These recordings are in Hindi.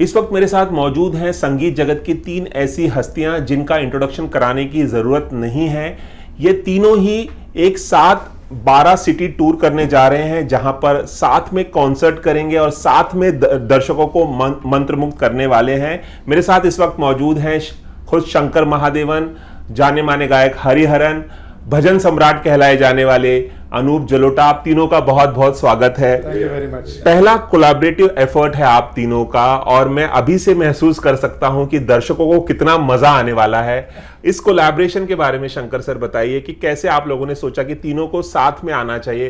इस वक्त मेरे साथ मौजूद हैं संगीत जगत की 3 ऐसी हस्तियां जिनका इंट्रोडक्शन कराने की ज़रूरत नहीं है। ये तीनों ही एक साथ 12 सिटी टूर करने जा रहे हैं, जहां पर साथ में कॉन्सर्ट करेंगे और साथ में दर्शकों को मंत्रमुग्ध करने वाले हैं। मेरे साथ इस वक्त मौजूद हैं खुद शंकर महादेवन, जाने माने गायक हरिहरन, भजन सम्राट कहलाए जाने वाले अनूप जलोटा। आप तीनों का बहुत बहुत स्वागत है। Thank you very much. पहला कोलैबोरेटिव एफर्ट है आप तीनों का, और मैं अभी से महसूस कर सकता हूं कि दर्शकों को कितना मजा आने वाला है। इस कोलैबोरेशन के बारे में शंकर सर बताइए कि कैसे आप लोगों ने सोचा कि तीनों को साथ में आना चाहिए।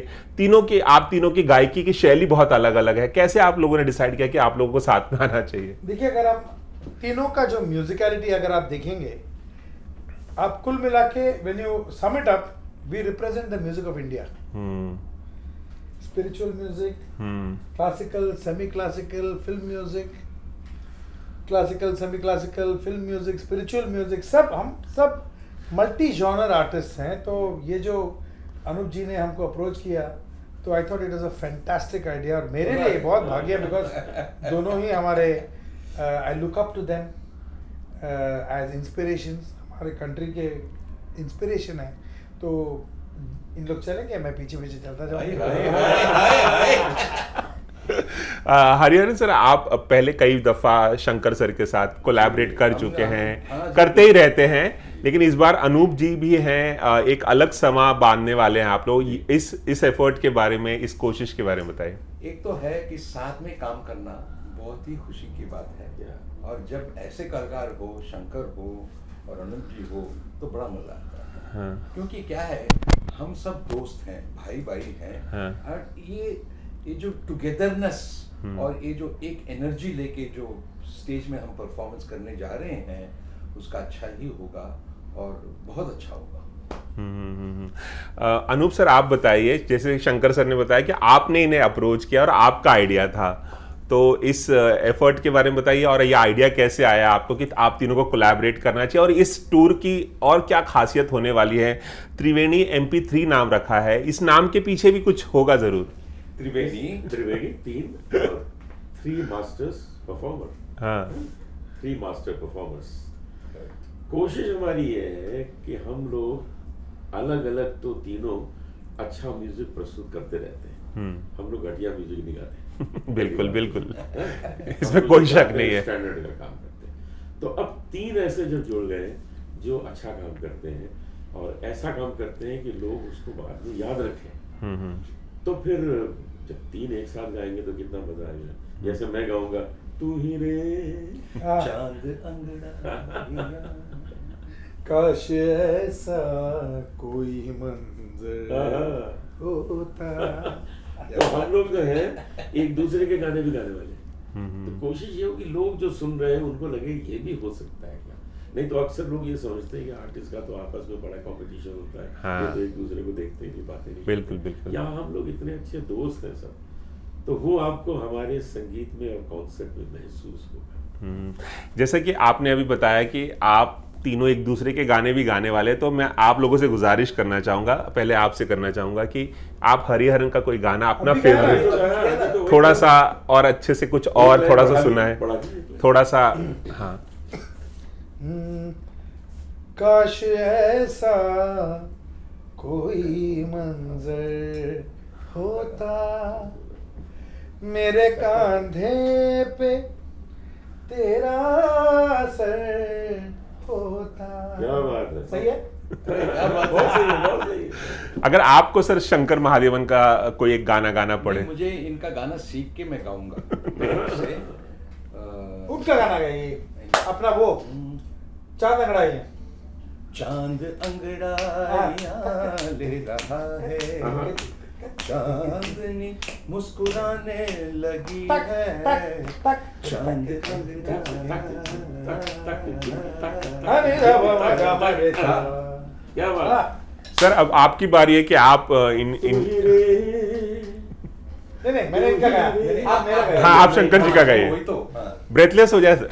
आप तीनों की गायकी की शैली बहुत अलग अलग है, कैसे आप लोगों ने डिसाइड किया कि आप लोगों को साथ में आना चाहिए? देखिए, अगर आप तीनों का जो म्यूजिकलिटी अगर आप देखेंगे, आप कुल मिला के when you sum it up, we represent the music of India. Spiritual music, classical, semi-classical, film music, classical, semi-classical, film music, spiritual music, हम सब मल्टी जॉनर आर्टिस्ट हैं। तो ये जो अनूप जी ने हमको अप्रोच किया, तो I thought it is a fantastic idea, और मेरे लिए बहुत भाग्य, बिकॉज दोनों ही हमारे I look up to them as inspirations, हमारे कंट्री के इंस्पिरेशन है। तो इन लोग चलेंगे, मैं पीछे पीछे चलता जाऊंगा। हरिहरन सर, आप पहले कई दफा शंकर सर के साथ कोलैबोरेट कर चुके हैं, करते ही रहते हैं, लेकिन इस बार अनूप जी भी हैं। एक अलग समा बांधने वाले हैं आप लोग। इस एफर्ट के बारे में, इस कोशिश के बारे में बताइए। एक तो है कि साथ में काम करना बहुत ही खुशी की बात है, और जब ऐसे कलाकार हो, शंकर हो और अनूप जी हो, तो बड़ा मजा आता है। हाँ। क्योंकि क्या है, हम सब दोस्त हैं, भाई भाई हैं। हाँ। और ये जो टुगेदरनेस और ये जो एक एनर्जी लेके जो स्टेज में हम परफॉर्मेंस करने जा रहे हैं, उसका अच्छा ही होगा और बहुत अच्छा होगा। अनूप सर, आप बताइए, जैसे शंकर सर ने बताया कि आपने इन्हें अप्रोच किया और आपका आइडिया था, तो इस एफर्ट के बारे में बताइए, और ये आइडिया कैसे आया आपको कि आप तीनों को कोलैबोरेट करना चाहिए, और इस टूर की और क्या खासियत होने वाली है? त्रिवेणी MP3 नाम रखा है, इस नाम के पीछे भी कुछ होगा जरूर। त्रिवेणी 3 मास्टर्स परफॉर्मर। हाँ, 3 मास्टर परफॉर्मर्स। कोशिश हमारी ये है कि हम लोग अलग अलग तो तीनों अच्छा म्यूजिक प्रस्तुत करते रहते हैं, हम लोग घटिया म्यूजिक नहीं गाते। बिल्कुल बिल्कुल, इसमें कोई शक नहीं है। स्टैंडर्ड का काम करते हैं। तो अब 3 ऐसे जब जुड़ गए जो अच्छा काम करते हैं और ऐसा काम करते हैं कि लोग उसको बाद में याद रखें, तो फिर जब 3 एक साथ गाएंगे तो कितना मजा आएगा। जैसे मैं गाऊंगा, तू ही रे चांद अंगड़ा, काश ऐसा कोई मंजर होता। तो हम लोग जो है एक दूसरे के गाने भी गाने वाले हैं। तो कोशिश ये हो कि लोग जो सुन रहे हैं उनको लगे ये भी हो सकता है क्या। नहीं तो अक्सर लोग ये समझते हैं कि आर्टिस्ट का तो आपस में बड़ा कंपटीशन होता है। हाँ। ये तो एक दूसरे को देखते ही नहीं, बातें नहीं। बिल्कुल बिल्कुल। यहाँ हम लोग इतने अच्छे दोस्त हैं सब, तो वो आपको हमारे संगीत में और कॉन्सर्ट में महसूस होगा। जैसा कि आपने अभी बताया कि आप तीनों एक दूसरे के गाने भी गाने वाले, तो मैं आप लोगों से गुजारिश करना चाहूंगा, पहले आपसे करना चाहूंगा कि आप हरिहरन का कोई गाना अपना फेवरेट थोड़ा सा और अच्छे से कुछ और थोड़ा सा सुना है, थोड़ा सा। हाँ। काश ऐसा कोई मंजर होता, मेरे कांधे पे तेरा सर होता। क्या बात है, सही है। बहुत सही है। अगर आपको सर शंकर महादेवन का कोई एक गाना गाना पड़े? मुझे इनका गाना सीख के मैं गाऊंगा। उनका गाना गाइए, अपना वो चांद अंगड़ाइयाँ। चांद अंगड़ाइयाँ ले रहा है, चांदनी मुस्कुराने लगी है, चांद क्या बात। सर, अब आपकी बारी है कि आप नहीं, मैंने इनका गाया। हाँ, आप शंकर जी का गाइए। ब्रेथलेस हो जाए सर।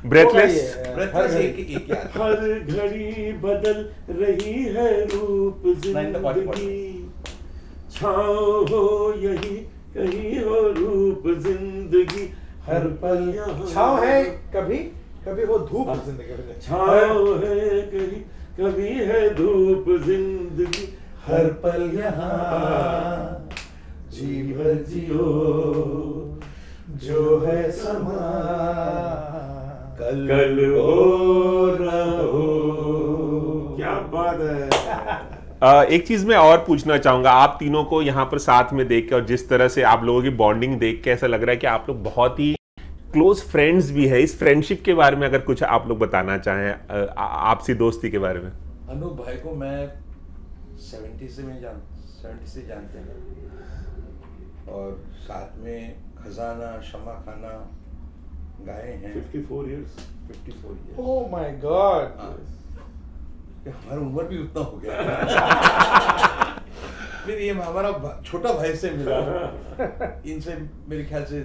ब्रेथलेस। हर घड़ी बदल रही है रूप जिंदगी, छाँव हो यही कहीं हो रूप जिंदगी, हर पल छाँव है कभी कभी वो धूप जिंदगी में, छाँव है कभी कभी है धूप जिंदगी, हर पल यहाँ जी भर जियो जो है समा कल हो ना हो। क्या बात है। एक चीज मैं और पूछना चाहूंगा, आप तीनों को यहाँ पर साथ में देख के और जिस तरह से आप लोगों की बॉन्डिंग देख के ऐसा लग रहा है कि आप लोग बहुत ही क्लोज फ्रेंड्स भी है। इस फ्रेंडशिप के बारे में अगर कुछ आप लोग बताना चाहें, आपसी दोस्ती के बारे में। अनूप भाई को मैं 70 से जानते हैं और साथ में खजाना शमा खाना गाए हैं 54 years। ओह माय गॉड, हमारा उम्र भी उतना हो गया। फिर ये हमारा छोटा भाई से मिला, इनसे मेरे ख्याल से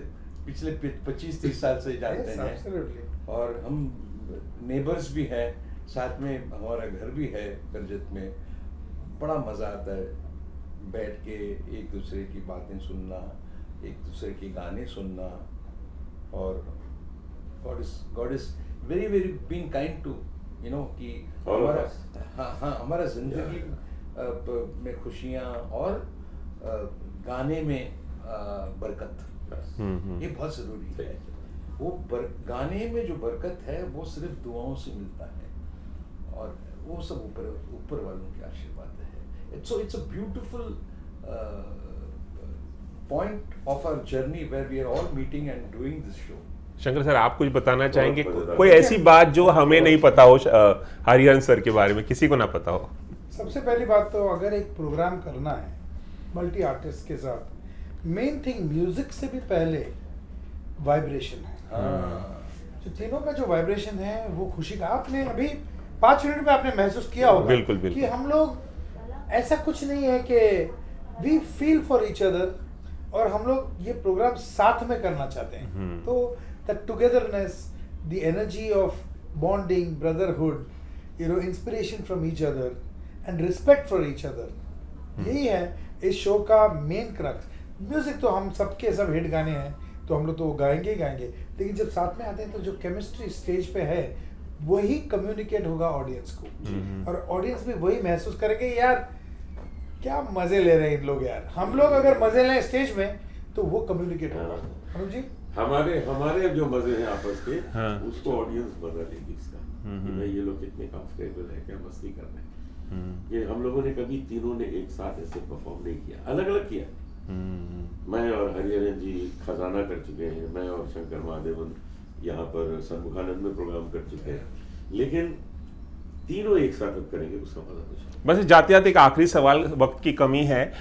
पिछले 25-30 साल से जानते हैं और हम नेबर्स भी हैं, साथ में हमारा घर भी है करजत में। बड़ा मज़ा आता है बैठ के एक दूसरे की बातें सुनना, एक दूसरे के गाने सुनना, और God is very very being kind to you know कि हमारा जिंदगी में खुशियाँ और गाने में बरकत, ये बहुत ज़रूरी है। वो गाने में जो बरकत है वो सिर्फ दुआओं से मिलता है और वो सब ऊपर वालों के आशीर्वाद है। It's a beautiful point of our journey where we are all meeting and doing this show. Shankar sir, आप कुछ बताना चाहेंगे? कोई ऐसी बात जो हमें नहीं पता हो हरिहरन सर के बारे में, किसी को ना पता हो? सबसे पहली बात तो अगर एक प्रोग्राम करना है मल्टी आर्टिस्ट के साथ, मेन थिंग म्यूजिक से भी पहले वाइब्रेशन है। जो तीनों का जो वाइब्रेशन है वो खुशी का, आपने अभी 5 मिनट में आपने महसूस किया होगा बिल्कुल, बिल्कुल। कि हम लोग ऐसा कुछ नहीं है कि we feel for each other और हम लोग ये प्रोग्राम साथ में करना चाहते हैं। तो the togetherness, the energy of bonding, brotherhood, you know, inspiration from each other and respect for each other, यही है इस शो का मेन क्रक्स। म्यूजिक तो हम सबके सब हिट गाने हैं तो हम लोग तो गाएंगे ही गाएंगे, लेकिन जब साथ में आते हैं तो जो केमिस्ट्री स्टेज पे है वही कम्युनिकेट होगा ऑडियंस को, और ऑडियंस भी वही महसूस करेंगे यार क्या मजे ले रहे हैं इन लोग यार। हम लोग अगर मजे लें स्टेज में तो वो कम्युनिकेट होगा। अनुज जी, हमारे जो मजे हैं आपस के, उसको ऑडियंस मजा लेगी इसका कि भाई ये लोग कितने कंफर्टेबल है, क्या मस्ती कर रहे हैं। ये हम लोगों ने कभी तीनों ने एक साथ ऐसे परफॉर्म नहीं किया, अलग अलग किया। मैं और हरिहरन जी खजाना कर चुके हैं, मैं और शंकर महादेवन यहाँ पर सन्मुखानंद में प्रोग्राम कर चुके हैं, लेकिन तीनों एक साथ अब करेंगे उसका मजा कुछ। बस जाते जाते एक आखिरी सवाल, वक्त की कमी है।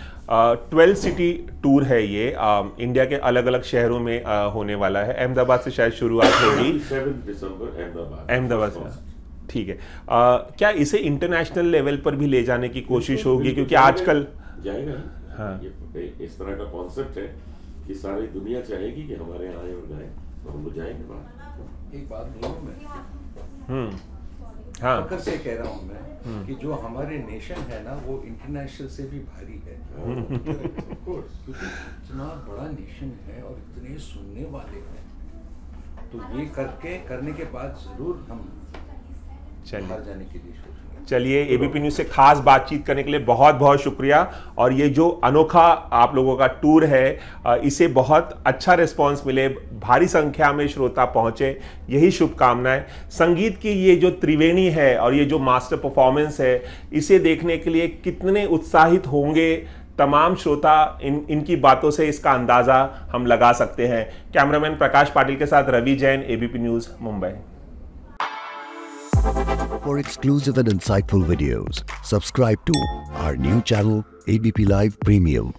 12 सिटी टूर है ये, इंडिया के अलग अलग शहरों में होने वाला है। अहमदाबाद से शायद शुरुआत होगी, 7 दिसंबर अहमदाबाद से। ठीक है, क्या इसे इंटरनेशनल लेवल पर भी ले जाने की कोशिश होगी? क्योंकि आजकल जाएगा। हाँ, ये इस तरह का कॉन्सेप्ट है कि सारी दुनिया चाहेगी कि हमारे यहाँ आए और गाएं, तो हम लोग जाएंगे बाहर। एक बात बोलूं मैं, हाँ, फकर से कह रहा हूँ मैं कि जो हमारे नेशन है ना वो इंटरनेशनल से भी भारी है। क्योंकि इतना बड़ा नेशन है और इतने सुनने वाले हैं, तो ये करने के बाद जरूर हम बाहर जाने के लिए सोचेंगे। चलिए, एबीपी न्यूज़ से खास बातचीत करने के लिए बहुत बहुत शुक्रिया। और ये जो अनोखा आप लोगों का टूर है, इसे बहुत अच्छा रिस्पांस मिले, भारी संख्या में श्रोता पहुंचे, यही शुभकामनाएं। संगीत की ये जो त्रिवेणी है और ये जो मास्टर परफॉर्मेंस है, इसे देखने के लिए कितने उत्साहित होंगे तमाम श्रोता, इनकी बातों से इसका अंदाज़ा हम लगा सकते हैं। कैमरामैन प्रकाश पाटिल के साथ Ravi Jain, ABP News, Mumbai. For exclusive and insightful videos, subscribe to our new channel, ABP Live Premium.